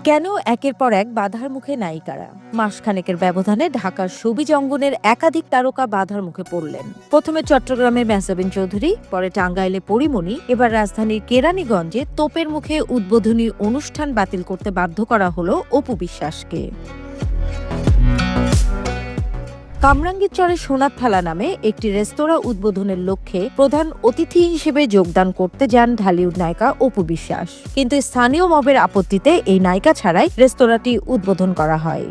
কেন একের পর এক বাধার মুখে নায়িকারা? মাসখানেকের ব্যবধানে ঢাকার সবিজ অঙ্গনের একাধিক তারকা বাধার মুখে পড়লেন। প্রথমে চট্টগ্রামের মেহজাবিন চৌধুরী, পরে টাঙ্গাইলে পরীমণি, এবার রাজধানীর কেরানীগঞ্জে তোপের মুখে উদ্বোধনী অনুষ্ঠান বাতিল করতে বাধ্য করা হলো অপু বিশ্বাসকে। কামরাঙ্গীরচরে সোনার থালা নামে একটি রেস্তোরাঁ উদ্বোধনের লক্ষ্যে প্রধান অতিথি হিসেবে যোগদান করতে যান ঢালিউড নায়িকা অপু বিশ্বাস, কিন্তু স্থানীয় মবের আপত্তিতে এই নায়িকা ছাড়াই রেস্তোরাঁটি উদ্বোধন করা হয়।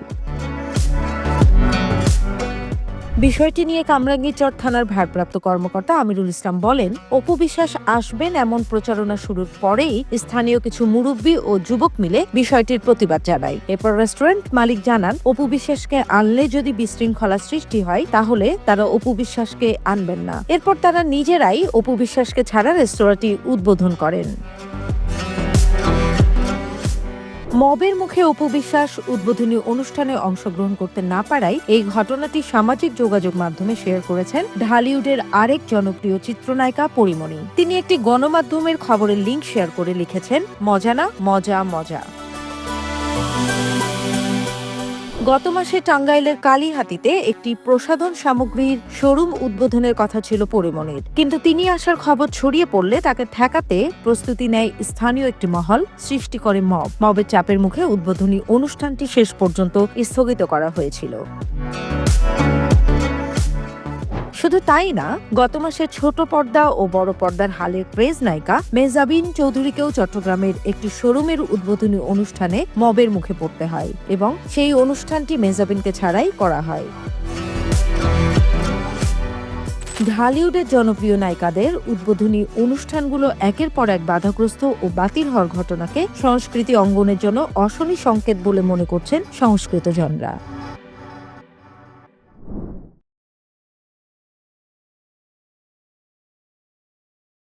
বিষয়টি নিয়ে কামরাঙ্গীরচর থানার ভারপ্রাপ্ত কর্মকর্তা আমিরুল ইসলাম বলেন, অপু বিশ্বাস আসবেন এমন প্রচারণা শুরুর পরেই স্থানীয় কিছু মুরব্বী ও যুবক মিলে বিষয়টির প্রতিবাদ জানায়। এরপর রেস্টুরেন্ট মালিক জানান, অপু বিশ্বাসকে আনলে যদি বিশৃঙ্খলা সৃষ্টি হয় তাহলে তারা অপু বিশ্বাসকে আনবেন না। এরপর তারা নিজেরাই অপু বিশ্বাসকে ছাড়া রেস্তোরাঁটি উদ্বোধন করেন। মবের মুখে অপু বিশ্বাস উদ্বোধনী অনুষ্ঠানে অংশগ্রহণ করতে না পারায় এই ঘটনাটি সামাজিক যোগাযোগ মাধ্যমে শেয়ার করেছেন ঢালিউডের আরেক জনপ্রিয় চিত্রনায়িকা পরীমণি। তিনি একটি গণমাধ্যমের খবরের লিঙ্ক শেয়ার করে লিখেছেন, মজা না, মজা মজা। গত মাসে টাঙ্গাইলের কালীহাতিতে একটি প্রসাধন সামগ্রীর শোরুম উদ্বোধনের কথা ছিল পরীমণির, কিন্তু তিনি আসার খবর ছড়িয়ে পড়লে তাকে ঠেকাতে প্রস্তুতি নেয় স্থানীয় একটি মহল, সৃষ্টি করে মব। মবের চাপের মুখে উদ্বোধনী অনুষ্ঠানটি শেষ পর্যন্ত স্থগিত করা হয়েছিল। শুধু তাই না, গত মাসে ছোট পর্দা ও বড় পর্দার হালের ক্রেজ নায়িকা মেহজাবিন চৌধুরীকেও চট্টগ্রামের একটি শোরুমের উদ্বোধনী অনুষ্ঠানে মবের মুখে পড়তে হয় এবং সেই অনুষ্ঠানটি মেহজাবিনকে ছাড়াই করা হয়। ঢালিউডের জনপ্রিয় নায়িকাদের উদ্বোধনী অনুষ্ঠানগুলো একের পর এক বাধাগ্রস্ত ও বাতিল হওয়ার ঘটনাকে সংস্কৃতি অঙ্গনের জন্য অশনি সংকেত বলে মনে করছেন সংস্কৃতজনরা।